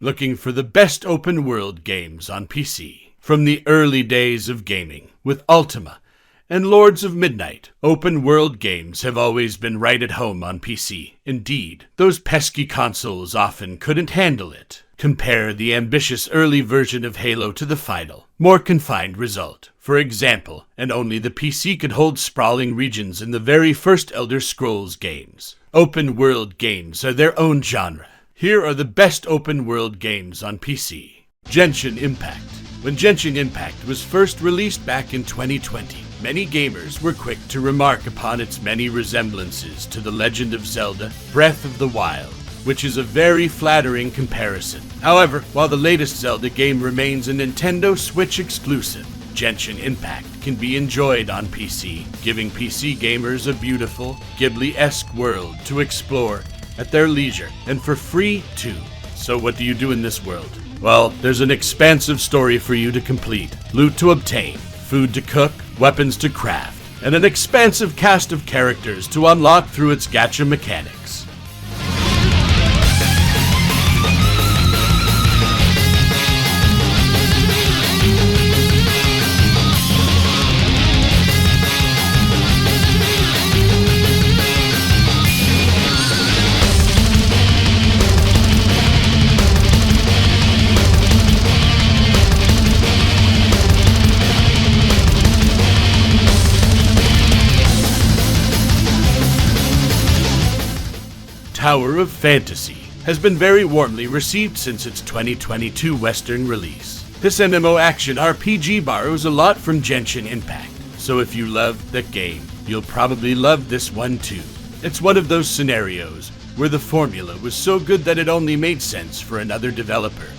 Looking for the best open world games on PC? From the early days of gaming, with Ultima and Lords of Midnight, open world games have always been right at home on PC. Indeed, those pesky consoles often couldn't handle it. Compare the ambitious early version of Halo to the final, more confined result. For example, and only the PC could hold sprawling regions in the very first Elder Scrolls games. Open world games are their own genre. Here are the best open world games on PC. Genshin Impact. When Genshin Impact was first released back in 2020, many gamers were quick to remark upon its many resemblances to The Legend of Zelda: Breath of the Wild, which is a very flattering comparison. However, while the latest Zelda game remains a Nintendo Switch exclusive, Genshin Impact can be enjoyed on PC, giving PC gamers a beautiful, Ghibli-esque world to explore at their leisure, and for free too. So what do you do in this world? Well, there's an expansive story for you to complete, loot to obtain, food to cook, weapons to craft, and an expansive cast of characters to unlock through its gacha mechanics. Tower of Fantasy has been very warmly received since its 2022 Western release. This MMO action RPG borrows a lot from Genshin Impact, so if you loved that game, you'll probably love this one too. It's one of those scenarios where the formula was so good that it only made sense for another developer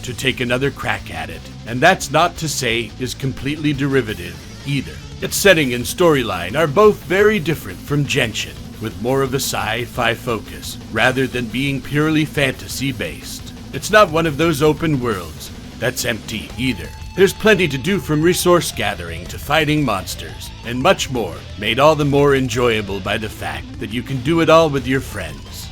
to take another crack at it, and that's not to say is completely derivative either. Its setting and storyline are both very different from Genshin, with more of a sci-fi focus, rather than being purely fantasy-based. It's not one of those open worlds that's empty either. There's plenty to do, from resource gathering to fighting monsters, and much more, made all the more enjoyable by the fact that you can do it all with your friends.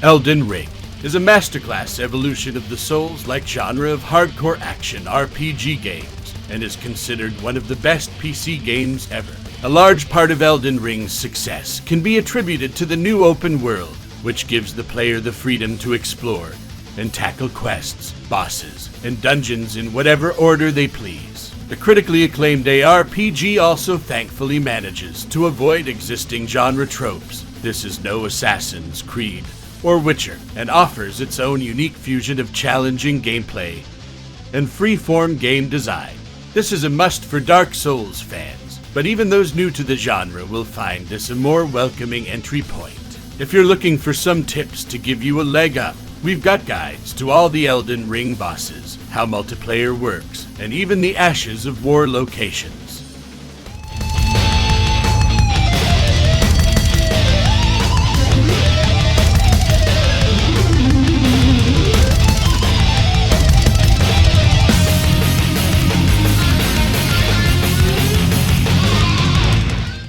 Elden Ring is a masterclass evolution of the Souls-like genre of hardcore action RPG games, and is considered one of the best PC games ever. A large part of Elden Ring's success can be attributed to the new open world, which gives the player the freedom to explore and tackle quests, bosses, and dungeons in whatever order they please. The critically acclaimed ARPG also thankfully manages to avoid existing genre tropes. This is no Assassin's Creed or Witcher, and offers its own unique fusion of challenging gameplay and free-form game design. This is a must for Dark Souls fans, but even those new to the genre will find this a more welcoming entry point. If you're looking for some tips to give you a leg up, we've got guides to all the Elden Ring bosses, how multiplayer works, and even the Ashes of War locations.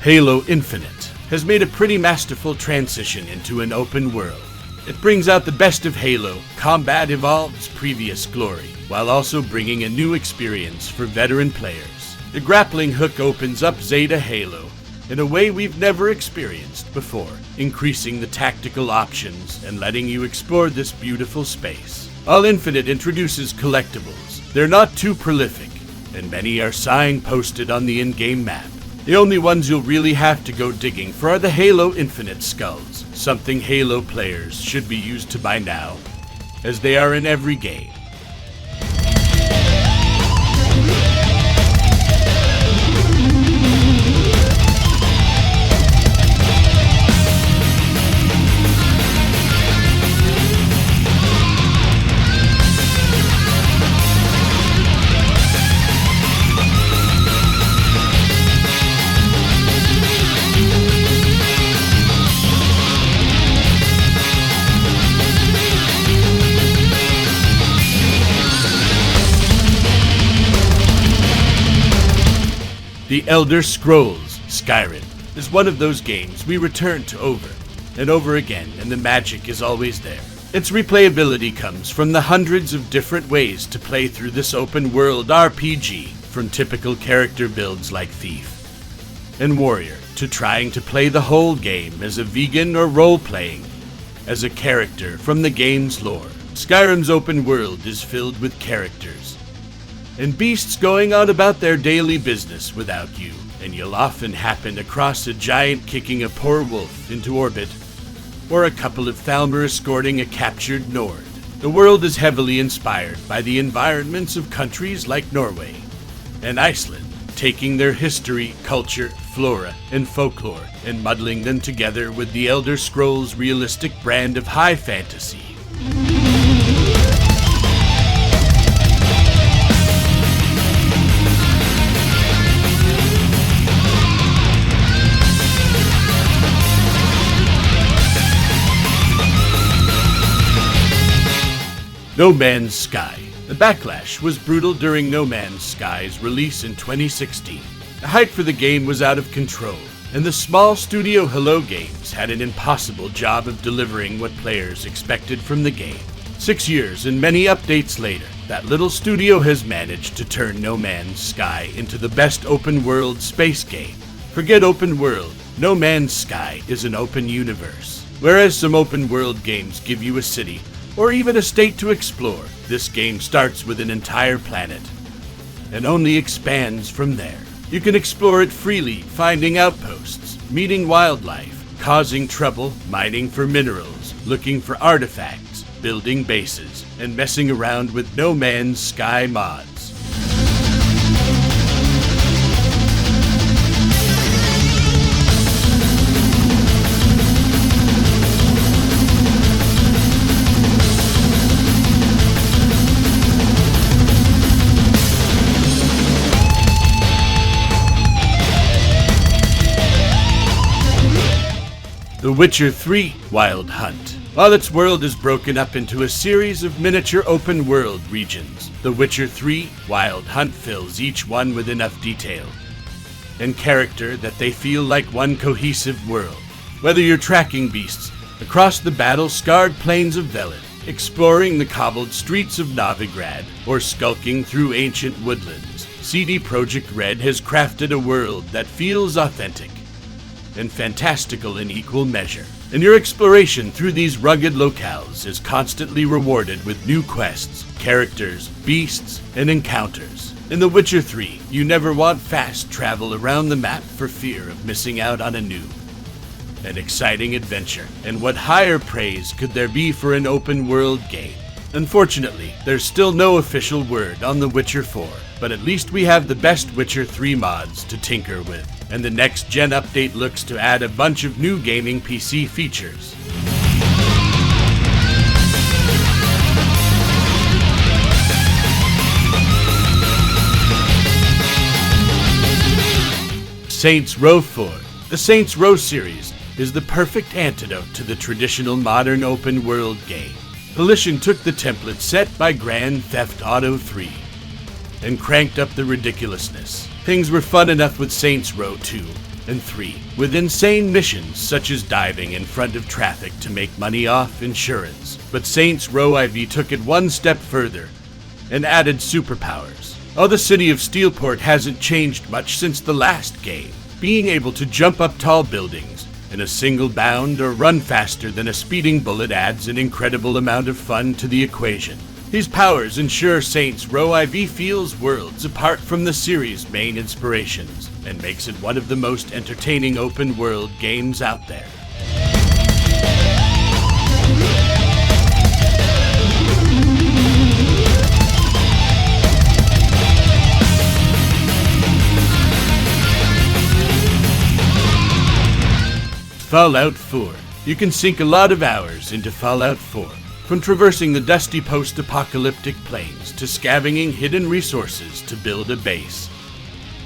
Halo Infinite has made a pretty masterful transition into an open world. It brings out the best of Halo, combat evolves previous glory, while also bringing a new experience for veteran players. The grappling hook opens up Zeta Halo in a way we've never experienced before, increasing the tactical options and letting you explore this beautiful space. While Infinite introduces collectibles, they're not too prolific, and many are signposted on the in-game map. The only ones you'll really have to go digging for are the Halo Infinite skulls, something Halo players should be used to by now, as they are in every game. The Elder Scrolls Skyrim is one of those games we return to over and over again, and the magic is always there. Its replayability comes from the hundreds of different ways to play through this open-world RPG, from typical character builds like Thief and Warrior, to trying to play the whole game as a vegan or role-playing as a character from the game's lore. Skyrim's open world is filled with characters and beasts going on about their daily business without you, and you'll often happen across a giant kicking a poor wolf into orbit, or a couple of Thalmor escorting a captured Nord. The world is heavily inspired by the environments of countries like Norway and Iceland, taking their history, culture, flora, and folklore and muddling them together with the Elder Scrolls' realistic brand of high fantasy. No Man's Sky. The backlash was brutal during No Man's Sky's release in 2016. The hype for the game was out of control, and the small studio Hello Games had an impossible job of delivering what players expected from the game. 6 years and many updates later, that little studio has managed to turn No Man's Sky into the best open-world space game. Forget open world, No Man's Sky is an open universe. Whereas some open-world games give you a city, or even a state to explore, this game starts with an entire planet and only expands from there. You can explore it freely, finding outposts, meeting wildlife, causing trouble, mining for minerals, looking for artifacts, building bases, and messing around with No Man's Sky mods. The Witcher 3 Wild Hunt. While its world is broken up into a series of miniature open-world regions, The Witcher 3 Wild Hunt fills each one with enough detail and character that they feel like one cohesive world. Whether you're tracking beasts across the battle-scarred plains of Velid, exploring the cobbled streets of Novigrad, or skulking through ancient woodlands, CD Projekt Red has crafted a world that feels authentic and fantastical in equal measure. And your exploration through these rugged locales is constantly rewarded with new quests, characters, beasts, and encounters. In The Witcher 3, you never want fast travel around the map for fear of missing out on a new and exciting adventure. And what higher praise could there be for an open-world game? Unfortunately, there's still no official word on The Witcher 4, but at least we have the best Witcher 3 mods to tinker with, and the next-gen update looks to add a bunch of new gaming PC features. Saints Row 4. The Saints Row series is the perfect antidote to the traditional modern open-world game. Volition took the template set by Grand Theft Auto 3 and cranked up the ridiculousness. Things were fun enough with Saints Row 2 and 3, with insane missions such as diving in front of traffic to make money off insurance. But Saints Row IV took it one step further and added superpowers. Oh, the city of Steelport hasn't changed much since the last game. Being able to jump up tall buildings in a single bound or run faster than a speeding bullet adds an incredible amount of fun to the equation. These powers ensure Saints Row IV feels worlds apart from the series' main inspirations and makes it one of the most entertaining open-world games out there. Fallout 4. You can sink a lot of hours into Fallout 4. From traversing the dusty post-apocalyptic plains to scavenging hidden resources to build a base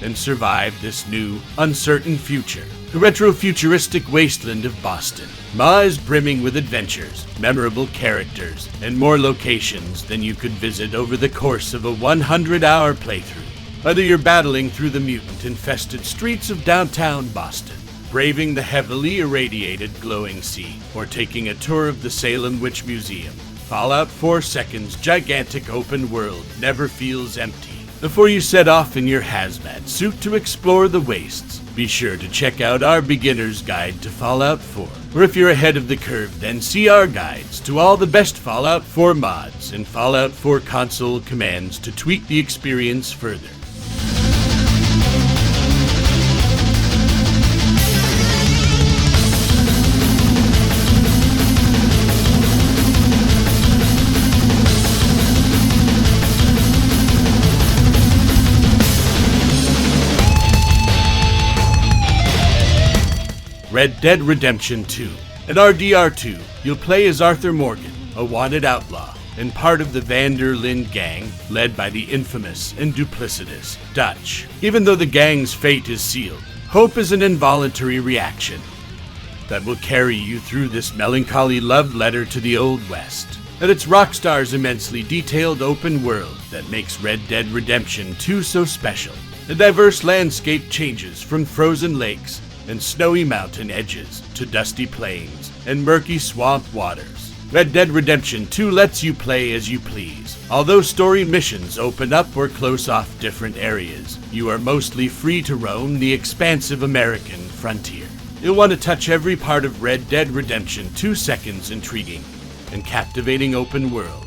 and survive this new, uncertain future. The retro-futuristic wasteland of Boston. Ma is brimming with adventures, memorable characters, and more locations than you could visit over the course of a 100-hour playthrough. Whether you're battling through the mutant-infested streets of downtown Boston, braving the heavily irradiated glowing sea, or taking a tour of the Salem Witch Museum, Fallout 4 Second's gigantic open world never feels empty. Before you set off in your hazmat suit to explore the wastes, be sure to check out our beginner's guide to Fallout 4. Or if you're ahead of the curve, then see our guides to all the best Fallout 4 mods and Fallout 4 console commands to tweak the experience further. Red Dead Redemption 2. At RDR2, you'll play as Arthur Morgan, a wanted outlaw, and part of the Van der Linde gang, led by the infamous and duplicitous Dutch. Even though the gang's fate is sealed, hope is an involuntary reaction that will carry you through this melancholy love letter to the Old West. And it's Rockstar's immensely detailed open world that makes Red Dead Redemption 2 so special. The diverse landscape changes from frozen lakes and snowy mountain edges to dusty plains and murky swamp waters. Red Dead Redemption 2 lets you play as you please. Although story missions open up or close off different areas, you are mostly free to roam the expansive American frontier. You'll want to touch every part of Red Dead Redemption 2 Second's intriguing and captivating open world.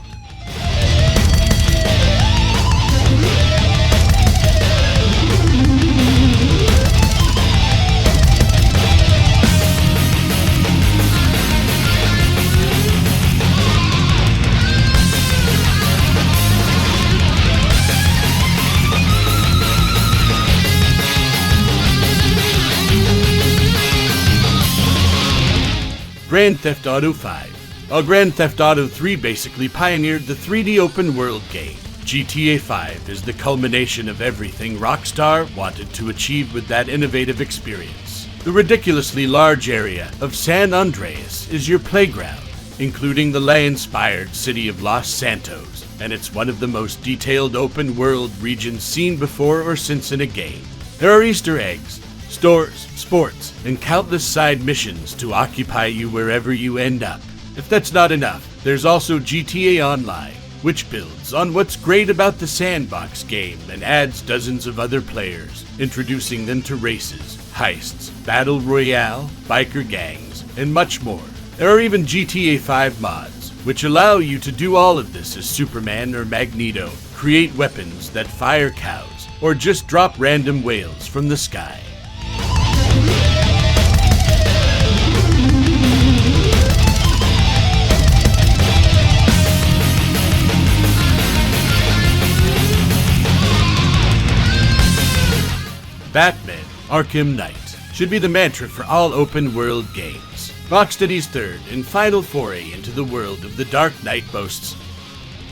Grand Theft Auto 5. While Grand Theft Auto 3 basically pioneered the 3D open world game, GTA 5 is the culmination of everything Rockstar wanted to achieve with that innovative experience. The ridiculously large area of San Andreas is your playground, including the lay-inspired city of Los Santos, and it's one of the most detailed open world regions seen before or since in a game. There are Easter eggs, stores, sports, and countless side missions to occupy you wherever you end up. If that's not enough, there's also GTA Online, which builds on what's great about the sandbox game and adds dozens of other players, introducing them to races, heists, battle royale, biker gangs, and much more. There are even GTA 5 mods, which allow you to do all of this as Superman or Magneto, create weapons that fire cows, or just drop random whales from the sky. Batman Arkham Knight should be the mantra for all open-world games. Rocksteady's third and final foray into the world of the Dark Knight boasts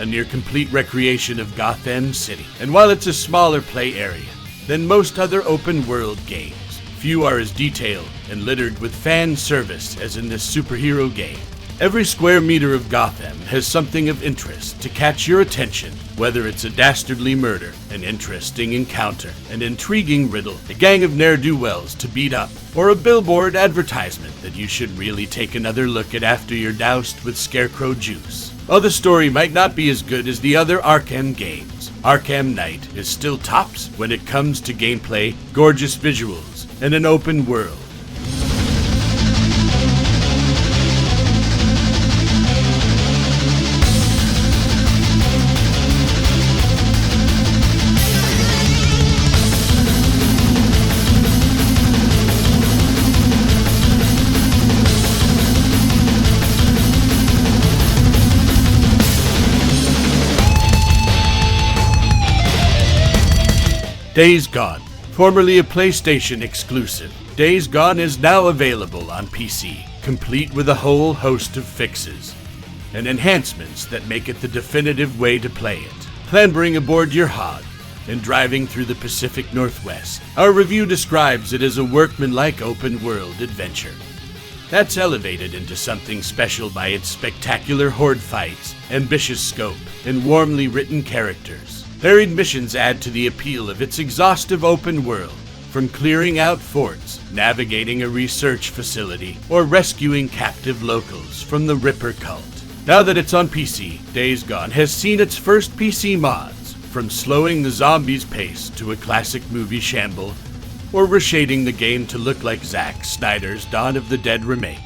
a near-complete recreation of Gotham City. And while it's a smaller play area than most other open-world games, few are as detailed and littered with fan service as in this superhero game. Every square meter of Gotham has something of interest to catch your attention, whether it's a dastardly murder, an interesting encounter, an intriguing riddle, a gang of ne'er-do-wells to beat up, or a billboard advertisement that you should really take another look at after you're doused with scarecrow juice. While the story might not be as good as the other Arkham games, Arkham Knight is still tops when it comes to gameplay, gorgeous visuals, and an open world. Days Gone, formerly a PlayStation exclusive, Days Gone is now available on PC, complete with a whole host of fixes and enhancements that make it the definitive way to play it. Clambering aboard your hog and driving through the Pacific Northwest, our review describes it as a workmanlike open-world adventure that's elevated into something special by its spectacular horde fights, ambitious scope, and warmly written characters. Varied missions add to the appeal of its exhaustive open world, from clearing out forts, navigating a research facility, or rescuing captive locals from the Ripper cult. Now that it's on PC, Days Gone has seen its first PC mods, from slowing the zombies' pace to a classic movie shamble, or reshading the game to look like Zack Snyder's Dawn of the Dead remake.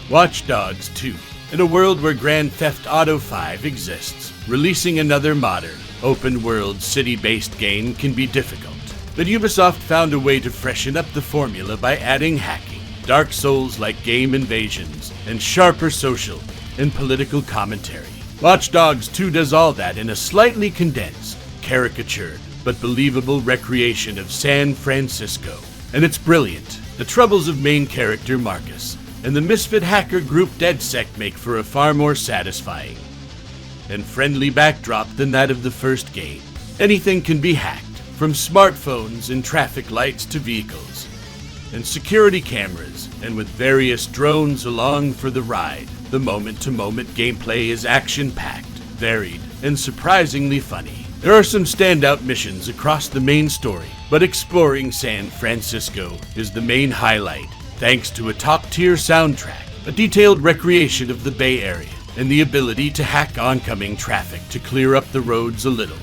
Watch Dogs 2. In a world where Grand Theft Auto 5 exists, releasing another modern, open-world, city-based game can be difficult. But Ubisoft found a way to freshen up the formula by adding hacking, Dark Souls-like game invasions, and sharper social and political commentary. Watch Dogs 2 does all that in a slightly condensed, caricatured, but believable recreation of San Francisco. And it's brilliant. The troubles of main character Marcus and the misfit hacker group DedSec make for a far more satisfying and friendly backdrop than that of the first game. Anything can be hacked, from smartphones and traffic lights to vehicles, and security cameras, and with various drones along for the ride. The moment-to-moment gameplay is action-packed, varied, and surprisingly funny. There are some standout missions across the main story, but exploring San Francisco is the main highlight, thanks to a top-tier soundtrack, a detailed recreation of the Bay Area, and the ability to hack oncoming traffic to clear up the roads a little.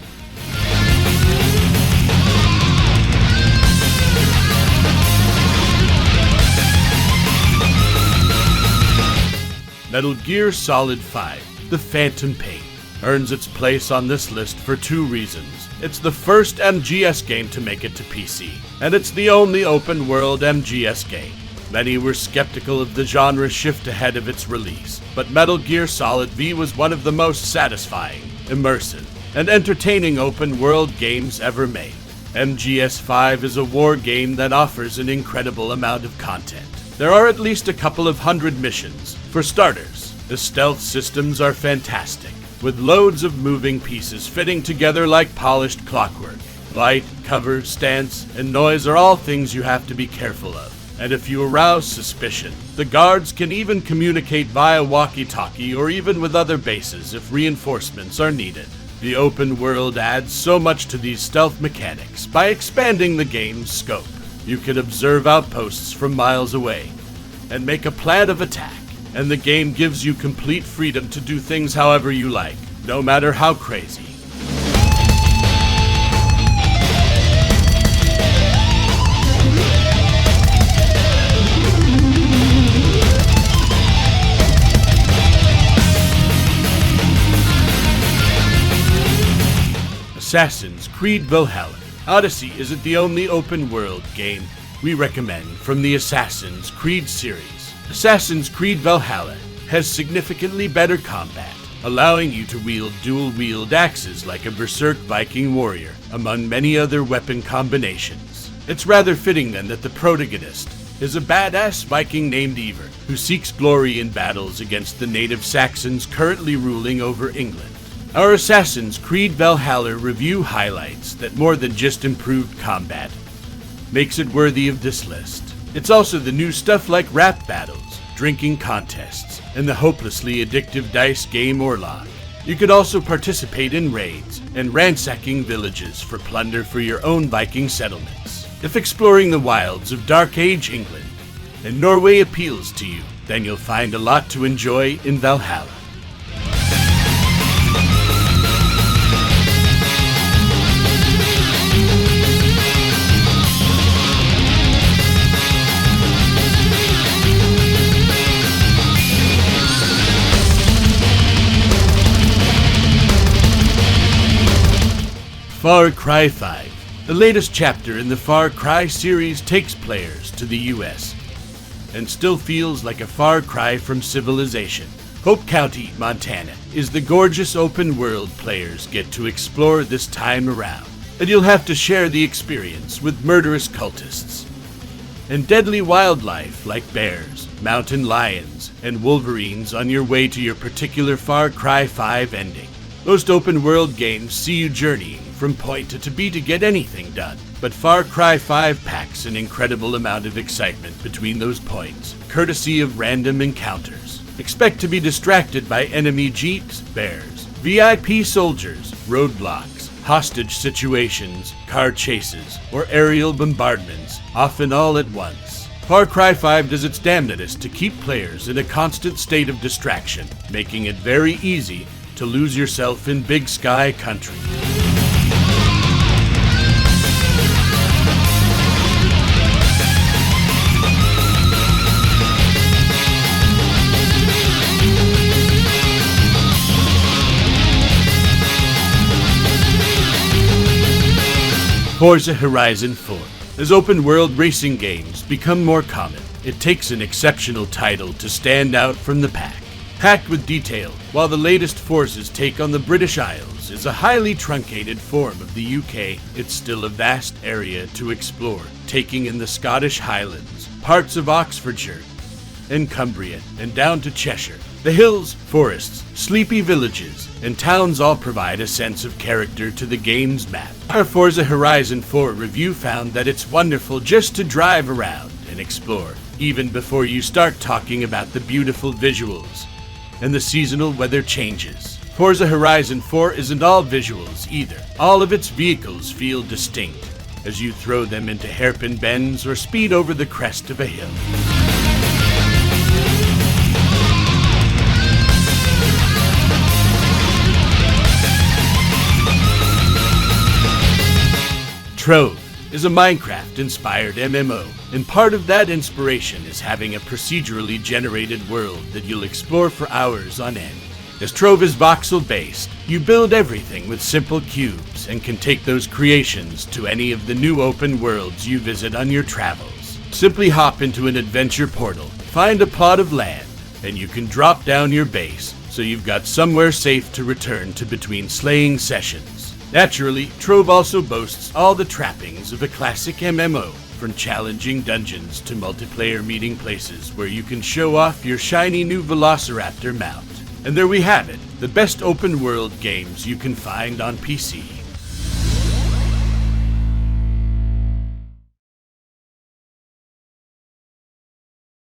Metal Gear Solid 5: The Phantom Pain earns its place on this list for two reasons. It's the first MGS game to make it to PC, and it's the only open-world MGS game. Many were skeptical of the genre shift ahead of its release, but Metal Gear Solid V was one of the most satisfying, immersive, and entertaining open-world games ever made. MGS5 is a war game that offers an incredible amount of content. There are at least a couple of hundred missions. For starters, the stealth systems are fantastic, with loads of moving pieces fitting together like polished clockwork. Light, cover, stance, and noise are all things you have to be careful of. And if you arouse suspicion, the guards can even communicate via walkie-talkie or even with other bases if reinforcements are needed. The open world adds so much to these stealth mechanics by expanding the game's scope. You can observe outposts from miles away and make a plan of attack, and the game gives you complete freedom to do things however you like, no matter how crazy. Assassin's Creed Valhalla. Odyssey isn't the only open-world game we recommend from the Assassin's Creed series. Assassin's Creed Valhalla has significantly better combat, allowing you to wield dual-wield axes like a berserk Viking warrior, among many other weapon combinations. It's rather fitting then that the protagonist is a badass Viking named Eivor, who seeks glory in battles against the native Saxons currently ruling over England. Our Assassin's Creed Valhalla review highlights that more than just improved combat makes it worthy of this list. It's also the new stuff like rap battles, drinking contests, and the hopelessly addictive dice game Orlog. You could also participate in raids and ransacking villages for plunder for your own Viking settlements. If exploring the wilds of Dark Age England and Norway appeals to you, then you'll find a lot to enjoy in Valhalla. Far Cry 5. The latest chapter in the Far Cry series takes players to the US and still feels like a far cry from civilization. Hope County, Montana is the gorgeous open world players get to explore this time around, and you'll have to share the experience with murderous cultists. and deadly wildlife like bears, mountain lions, and wolverines on your way to your particular Far Cry 5 ending. Most open-world games see you journeying from point to B to get anything done, but Far Cry 5 packs an incredible amount of excitement between those points, courtesy of random encounters. Expect to be distracted by enemy jeeps, bears, VIP soldiers, roadblocks, hostage situations, car chases, or aerial bombardments, often all at once. Far Cry 5 does its damnedest to keep players in a constant state of distraction, making it very easy to lose yourself in Big Sky country. Forza Horizon 4. As open-world racing games become more common, it takes an exceptional title to stand out from the pack. Packed with detail, while the latest Forza's take on the British Isles is a highly truncated form of the UK, it's still a vast area to explore, taking in the Scottish Highlands, parts of Oxfordshire and Cumbria, and down to Cheshire. The hills, forests, sleepy villages, and towns all provide a sense of character to the game's map. Our Forza Horizon 4 review found that it's wonderful just to drive around and explore, even before you start talking about the beautiful visuals and the seasonal weather changes. Forza Horizon 4 isn't all visuals either. All of its vehicles feel distinct as you throw them into hairpin bends or speed over the crest of a hill. Trove is a Minecraft-inspired MMO, and part of that inspiration is having a procedurally generated world that you'll explore for hours on end. As Trove is voxel-based, you build everything with simple cubes and can take those creations to any of the new open worlds you visit on your travels. Simply hop into an adventure portal, find a plot of land, and you can drop down your base so you've got somewhere safe to return to between slaying sessions. Naturally, Trove also boasts all the trappings of a classic MMO, from challenging dungeons to multiplayer meeting places where you can show off your shiny new Velociraptor mount. And there we have it, the best open world games you can find on PC.